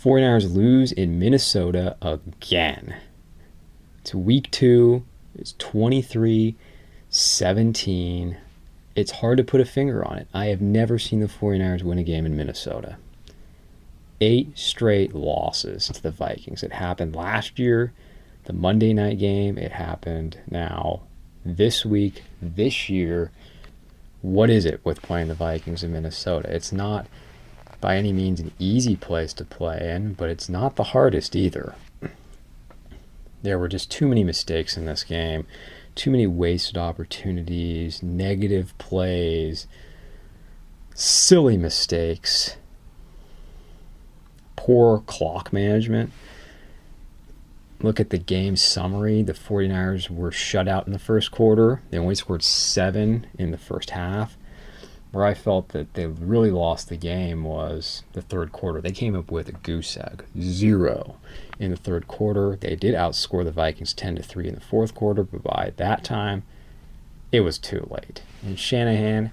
49ers lose in Minnesota again. It's week 2. It's 23-17. It's hard to put a finger on it. I have never seen the 49ers win a game in Minnesota. 8 straight losses to the Vikings. It happened last year, the Monday night game. It happened now this week, this year. What is it with playing the Vikings in Minnesota? It's not by any means an easy place to play in, but it's not the hardest either. There were just too many mistakes in this game, too many wasted opportunities, negative plays, silly mistakes, poor clock management. Look at the game summary. The 49ers were shut out in the first quarter. They only scored 7 in the first half. Where I felt that they really lost the game was the third quarter. They came up with a goose egg, 0 in the third quarter. They did outscore the Vikings 10-3 in the fourth quarter, but by that time, it was too late. And Shanahan,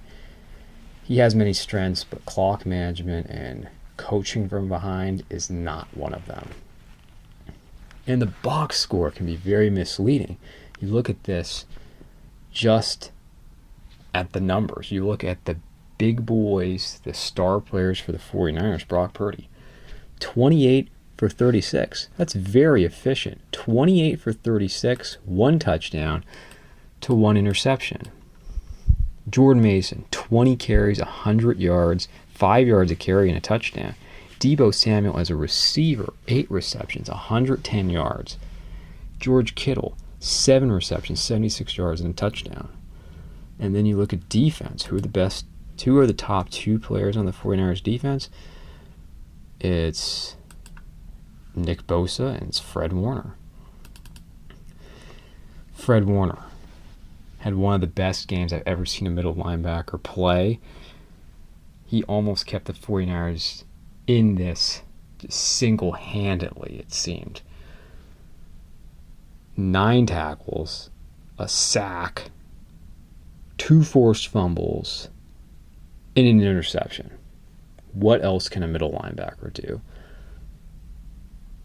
he has many strengths, but clock management and coaching from behind is not one of them. And the box score can be very misleading. You look at this just at the numbers. You look at the big boys, the star players for the 49ers, Brock Purdy, 28 for 36. That's very efficient. 28 for 36, 1 touchdown to 1 interception. Jordan Mason, 20 carries, 100 yards, 5 yards a carry and a touchdown. Deebo Samuel as a receiver, 8 receptions, 110 yards. George Kittle, 7 receptions, 76 yards and a touchdown. And then you look at defense. Who are the top 2 players on the 49ers defense? It's Nick Bosa and it's Fred Warner. Fred Warner had one of the best games I've ever seen a middle linebacker play. He almost kept the 49ers in this just single-handedly, it seemed. 9 tackles, a sack, 2 forced fumbles, and an interception. What else can a middle linebacker do?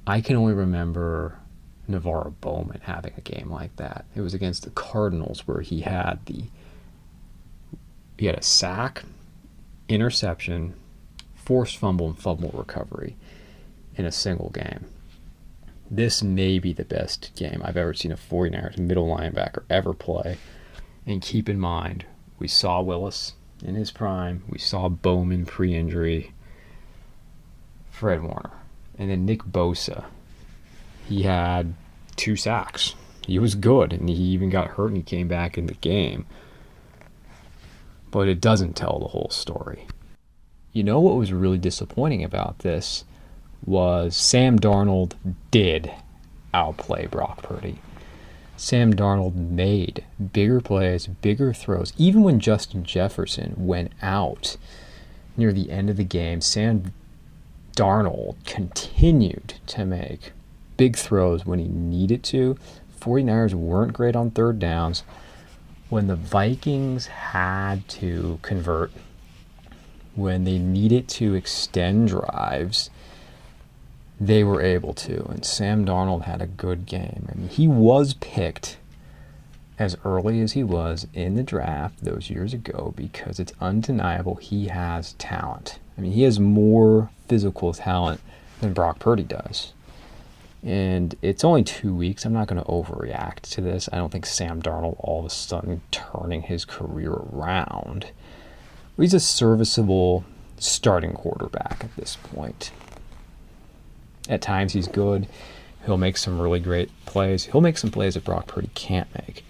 I can only remember Navarro Bowman having a game like that. It was against the Cardinals where he had a sack, interception, forced fumble, and fumble recovery in a single game. This may be the best game I've ever seen a 49ers middle linebacker ever play. And keep in mind, we saw Willis in his prime. We saw Bowman pre-injury. Fred Warner. And then Nick Bosa. He had 2 sacks. He was good, and he even got hurt and he came back in the game. But it doesn't tell the whole story. You know what was really disappointing about this was Sam Darnold did outplay Brock Purdy. Sam Darnold made bigger plays, bigger throws. Even when Justin Jefferson went out near the end of the game, Sam Darnold continued to make big throws when he needed to. 49ers weren't great on third downs. When the Vikings had to convert, when they needed to extend drives, they were able to, and Sam Darnold had a good game. I mean, he was picked as early as he was in the draft those years ago because it's undeniable he has talent. I mean, he has more physical talent than Brock Purdy does. And it's only 2 weeks. I'm not going to overreact to this. I don't think Sam Darnold all of a sudden turning his career around. He's a serviceable starting quarterback at this point. At times he's good. He'll make some really great plays. He'll make some plays that Brock Purdy can't make.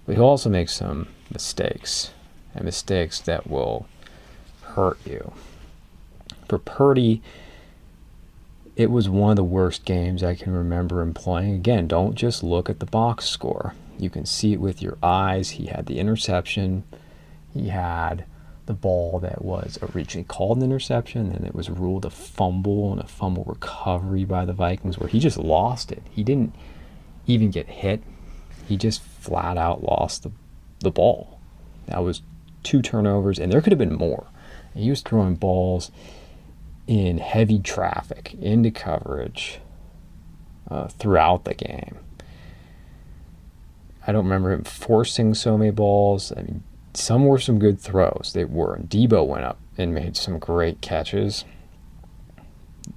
But he'll also make some mistakes. And mistakes that will hurt you. For Purdy, it was one of the worst games I can remember him playing. Again, don't just look at the box score. You can see it with your eyes. He had the interception. He had the ball that was originally called an interception, and it was ruled a fumble and a fumble recovery by the Vikings where he just lost it. He didn't even get hit. He just flat out lost the ball. That was 2 turnovers, and there could have been more. And he was throwing balls in heavy traffic into coverage throughout the game. I don't remember him forcing so many balls. I mean, some were some good throws. They were. And Debo went up and made some great catches.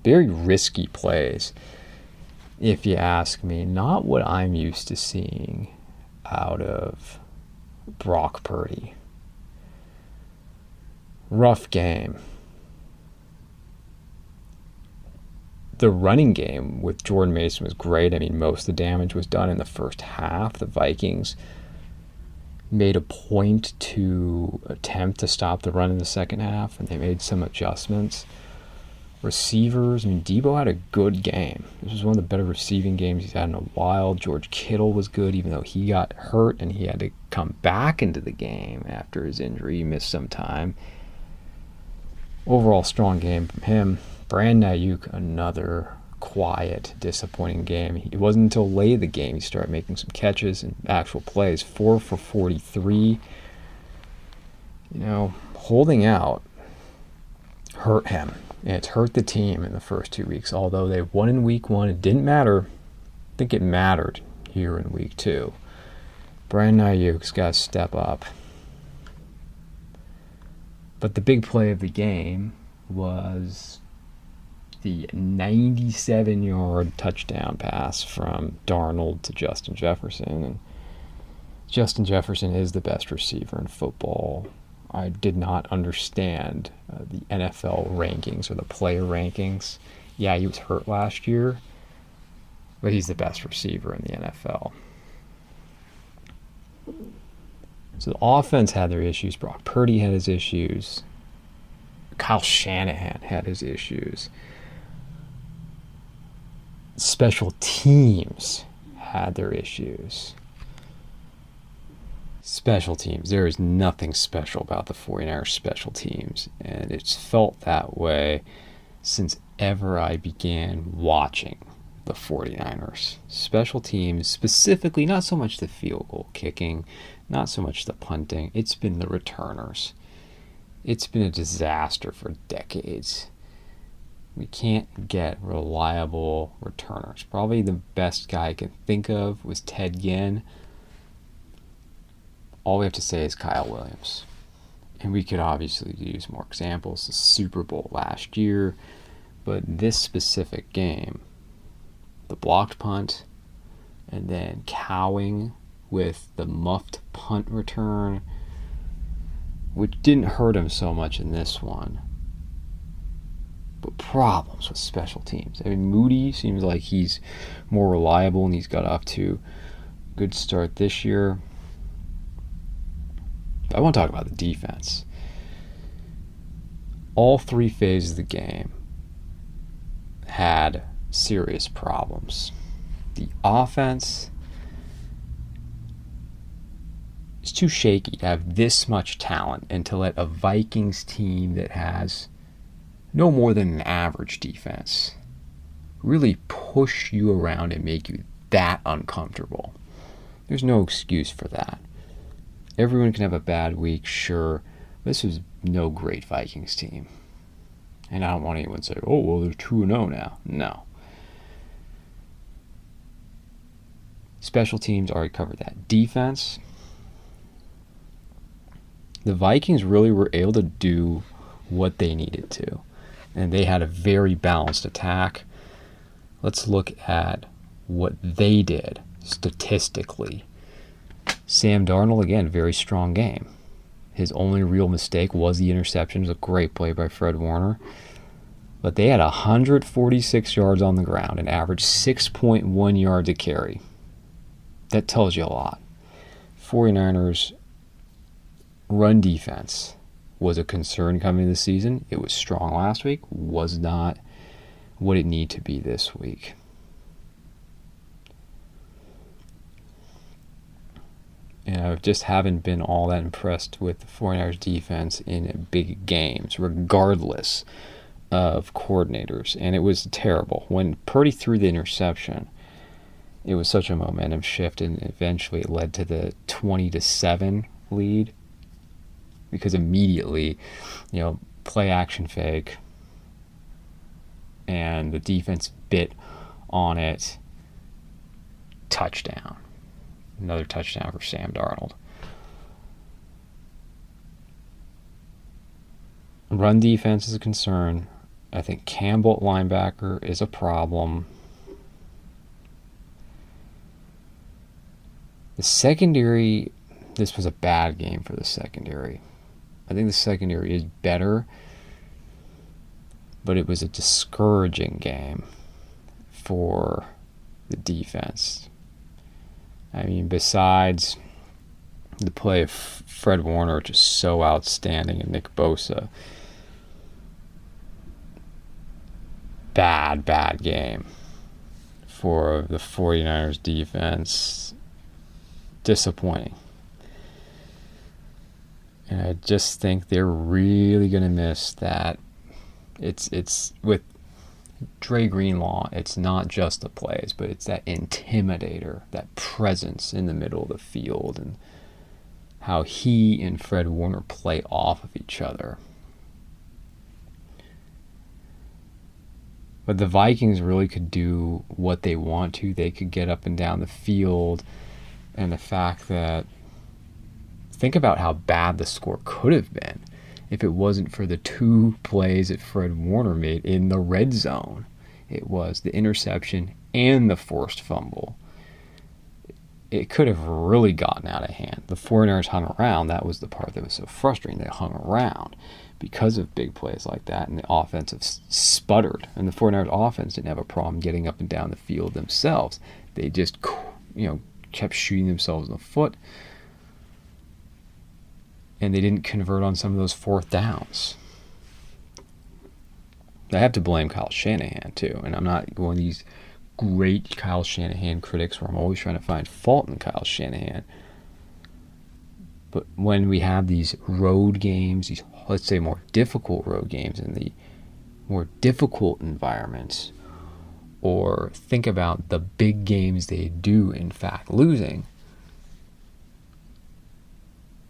Very risky plays, if you ask me. Not what I'm used to seeing out of Brock Purdy. Rough game. The running game with Jordan Mason was great. I mean, most of the damage was done in the first half. The Vikings made a point to attempt to stop the run in the second half, and they made some adjustments. Receivers, I mean, Debo had a good game. This was one of the better receiving games he's had in a while. George Kittle was good, even though he got hurt and he had to come back into the game after his injury. He missed some time. Overall, strong game from him. Brandon Ayuk, another quiet, disappointing game. It wasn't until late in the game he started making some catches and actual plays. 4 for 43. Holding out hurt him. And it's hurt the team in the first 2 weeks. Although they won in week 1, it didn't matter. I think it mattered here in week 2. Brandon Ayuk's got to step up. But the big play of the game was the 97-yard touchdown pass from Darnold to Justin Jefferson. And Justin Jefferson is the best receiver in football. I did not understand the NFL rankings or the player rankings. Yeah, he was hurt last year, but he's the best receiver in the NFL. So the offense had their issues. Brock Purdy had his issues. Kyle Shanahan had his issues. Special teams had their issues. Special teams. There is nothing special about the 49ers special teams, and it's felt that way since ever I began watching the 49ers. Special teams, specifically, not so much the field goal kicking, not so much the punting, it's been the returners. It's been a disaster for decades. We can't get reliable returners. Probably the best guy I can think of was Ted Ginn. All we have to say is Kyle Williams. And we could obviously use more examples. The Super Bowl last year. But this specific game, the blocked punt, and then cowing with the muffed punt return, which didn't hurt him so much in this one. But problems with special teams. I mean, Moody seems like he's more reliable and he's got off to a good start this year. I want to talk about the defense. All 3 phases of the game had serious problems. The offense is too shaky to have this much talent and to let a Vikings team that has no more than an average defense really push you around and make you that uncomfortable. There's no excuse for that. Everyone can have a bad week, sure. This was no great Vikings team. And I don't want anyone to say, oh, well, they're 2-0 now. No. Special teams, already covered that. Defense, the Vikings really were able to do what they needed to. And they had a very balanced attack. Let's look at what they did statistically. Sam Darnold, again, very strong game. His only real mistake was the interception. It was a great play by Fred Warner. But they had 146 yards on the ground and averaged 6.1 yards a carry. That tells you a lot. 49ers run defense was a concern coming into the season. It was strong last week. Was not what it needed to be this week. And I just haven't been all that impressed with the 49ers defense in big games, regardless of coordinators. And it was terrible. When Purdy threw the interception, it was such a momentum shift, and eventually it led to the 20-7 lead. Because immediately, play action fake, and the defense bit on it. Touchdown. Another touchdown for Sam Darnold. Run defense is a concern. I think Campbell linebacker is a problem. The secondary, this was a bad game for the secondary. I think the secondary is better, but it was a discouraging game for the defense. I mean, besides the play of Fred Warner, which is so outstanding, and Nick Bosa, bad game for the 49ers defense. Disappointing. And I just think they're really going to miss that. It's with Dre Greenlaw, it's not just the plays, but it's that intimidator, that presence in the middle of the field, and how he and Fred Warner play off of each other. But the Vikings really could do what they want to. They could get up and down the field. And the fact that, think about how bad the score could have been if it wasn't for the 2 plays that Fred Warner made in the red zone. It was the interception and the forced fumble. It could have really gotten out of hand. The 49ers hung around. That was the part that was so frustrating. They hung around because of big plays like that, and the offensive sputtered. And the 49ers offense didn't have a problem getting up and down the field themselves. They just, kept shooting themselves in the foot, and they didn't convert on some of those 4th downs. I have to blame Kyle Shanahan too, and I'm not one of these great Kyle Shanahan critics where I'm always trying to find fault in Kyle Shanahan. But when we have these road games, these, let's say, more difficult road games in the more difficult environments, or think about the big games they do, in fact, losing.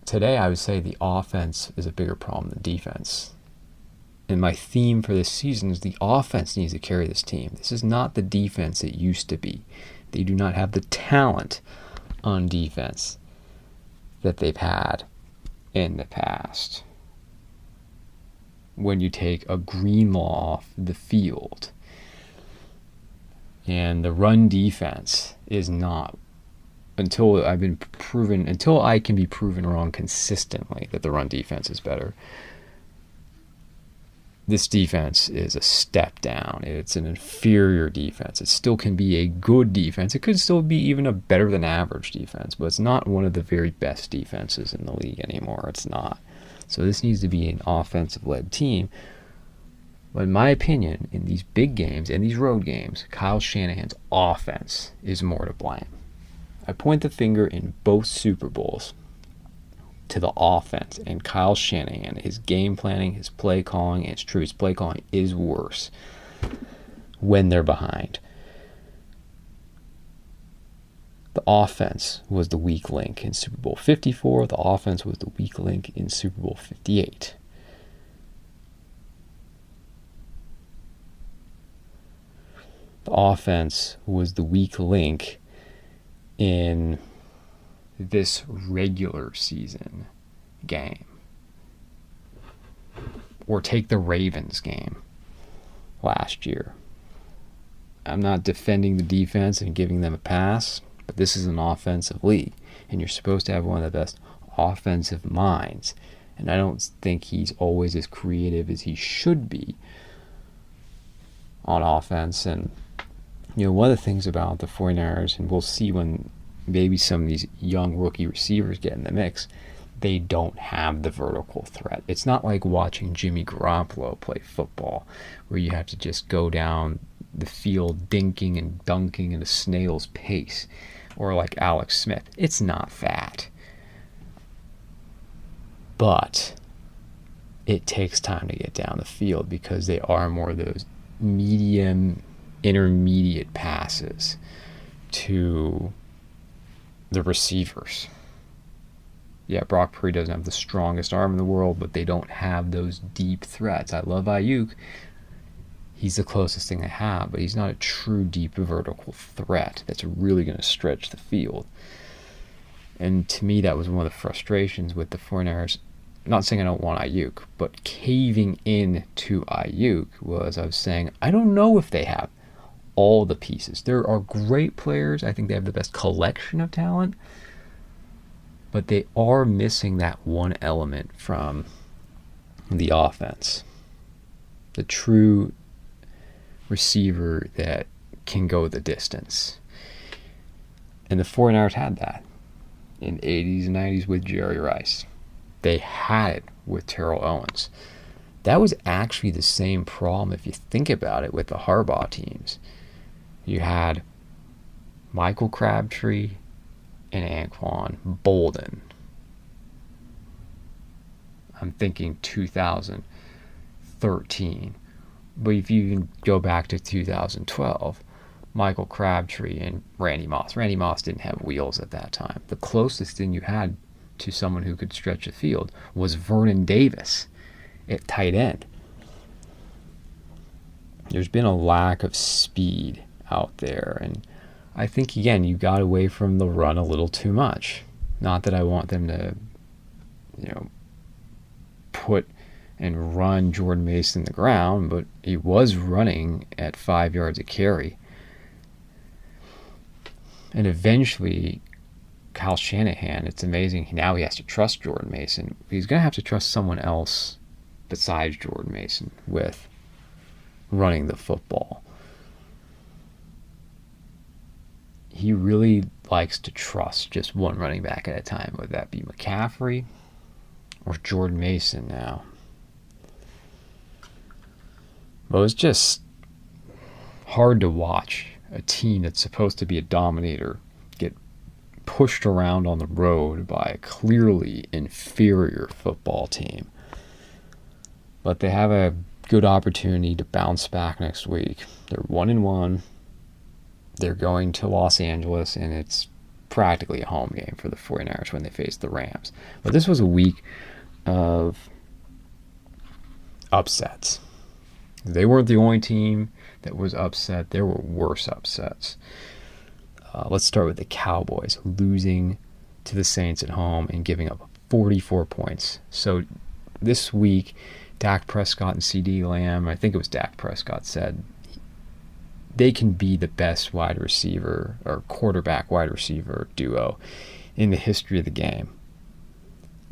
Today, I would say the offense is a bigger problem than defense. And my theme for this season is the offense needs to carry this team. This is not the defense it used to be. They do not have the talent on defense that they've had in the past. When you take a Greenlaw off the field, and the run defense is not, until I can be proven wrong consistently that the run defense is better, this defense is a step down. It's an inferior defense. It still can be a good defense. It could still be even a better than average defense, but it's not one of the very best defenses in the league anymore. It's not. So this needs to be an offensive-led team. But in my opinion, in these big games and these road games, Kyle Shanahan's offense is more to blame. I point the finger in both Super Bowls to the offense, and Kyle Shanahan, his game planning, his play calling, and it's true, his play calling is worse when they're behind. The offense was the weak link in Super Bowl 54. The offense was the weak link in Super Bowl 58. The offense was the weak link in this regular season game. Or take the Ravens game last year. I'm not defending the defense and giving them a pass, but this is an offensive league, and you're supposed to have one of the best offensive minds. And I don't think he's always as creative as he should be on offense. And one of the things about the 49ers, and we'll see when maybe some of these young rookie receivers get in the mix, they don't have the vertical threat. It's not like watching Jimmy Garoppolo play football, where you have to just go down the field dinking and dunking at a snail's pace, or like Alex Smith. It's not that. But it takes time to get down the field because they are more of those medium, intermediate passes to the receivers. Yeah, Brock Purdy doesn't have the strongest arm in the world, but they don't have those deep threats. I love Ayuk. He's the closest thing I have, but he's not a true deep vertical threat that's really going to stretch the field. And to me, that was one of the frustrations with the 49ers. Not saying I don't want Ayuk, but caving in to Ayuk was I was saying, I don't know if they have all the pieces. There are great players. I think they have the best collection of talent, but they are missing that one element from the offense. The true receiver that can go the distance. And the 49ers had that in the 80s and 90s with Jerry Rice. They had it with Terrell Owens. That was actually the same problem if you think about it with the Harbaugh teams. You had Michael Crabtree and Anquan Bolden. I'm thinking 2013. But if you even go back to 2012, Michael Crabtree and Randy Moss. Randy Moss didn't have wheels at that time. The closest thing you had to someone who could stretch the field was Vernon Davis at tight end. There's been a lack of speed out there, and I think, again, you got away from the run a little too much. Not that I want them to, put and run Jordan Mason in the ground, but he was running at 5 yards a carry. And eventually, Kyle Shanahan, it's amazing, now he has to trust Jordan Mason. He's going to have to trust someone else besides Jordan Mason with running the football. He really likes to trust just one running back at a time, whether that be McCaffrey or Jordan Mason now. Well, it's just hard to watch a team that's supposed to be a dominator get pushed around on the road by a clearly inferior football team. But they have a good opportunity to bounce back next week. They're 1-1. They're going to Los Angeles, and it's practically a home game for the 49ers when they face the Rams. But this was a week of upsets. They weren't the only team that was upset. There were worse upsets. Let's start with the Cowboys losing to the Saints at home and giving up 44 points. So this week, Dak Prescott and CeeDee Lamb, I think it was Dak Prescott, said they can be the best wide receiver or quarterback wide receiver duo in the history of the game.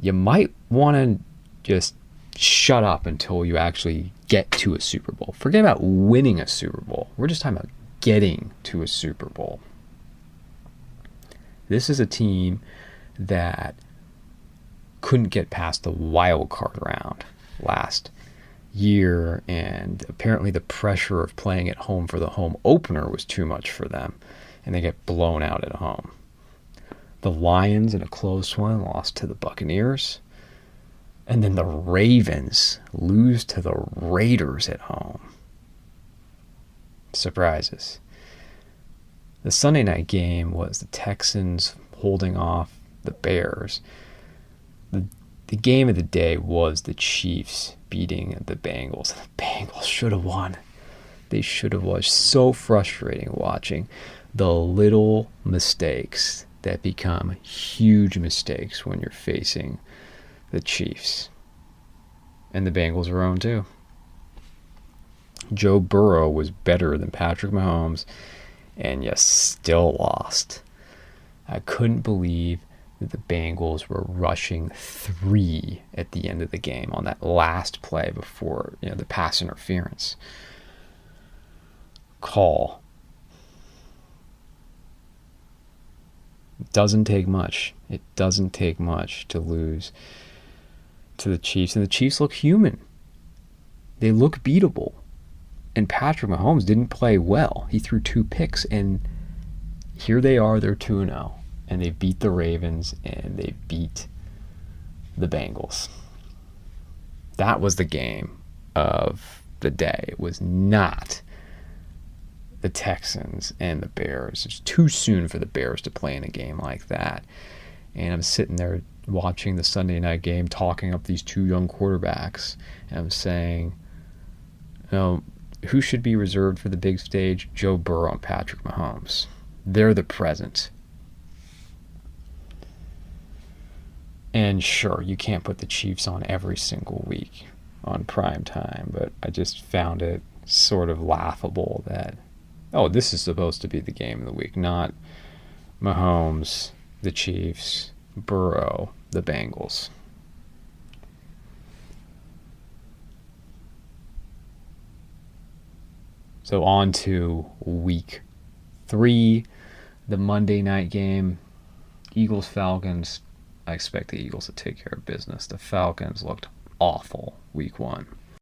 You might want to just shut up until you actually get to a Super Bowl. Forget about winning a Super Bowl. We're just talking about getting to a Super Bowl. This is a team that couldn't get past the wild card round last year, and apparently the pressure of playing at home for the home opener was too much for them, and they get blown out at home. The Lions, in a close one, lost to the Buccaneers, and then the Ravens lose to the Raiders at home. Surprises. The Sunday night game was the Texans holding off the Bears. The game of the day was the Chiefs beating the Bengals. The Bengals should have won. They should have won. So frustrating watching the little mistakes that become huge mistakes when you're facing the Chiefs. And the Bengals were on too. Joe Burrow was better than Patrick Mahomes, and you still lost. I couldn't believe that the Bengals were rushing 3 at the end of the game on that last play before the pass interference call. It doesn't take much. It doesn't take much to lose to the Chiefs, and the Chiefs look human. They look beatable. And Patrick Mahomes didn't play well. He threw 2 picks, and here they are, they're 2-0. And they beat the Ravens, and they beat the Bengals. That was the game of the day. It was not the Texans and the Bears. It's too soon for the Bears to play in a game like that. And I'm sitting there watching the Sunday night game, talking up these 2 young quarterbacks, and I'm saying, who should be reserved for the big stage? Joe Burrow and Patrick Mahomes. They're the present. And sure, you can't put the Chiefs on every single week on prime time, but I just found it sort of laughable that, oh, this is supposed to be the game of the week, not Mahomes, the Chiefs, Burrow, the Bengals. So on to week 3, the Monday night game, Eagles-Falcons. I expect the Eagles to take care of business. The Falcons looked awful week 1.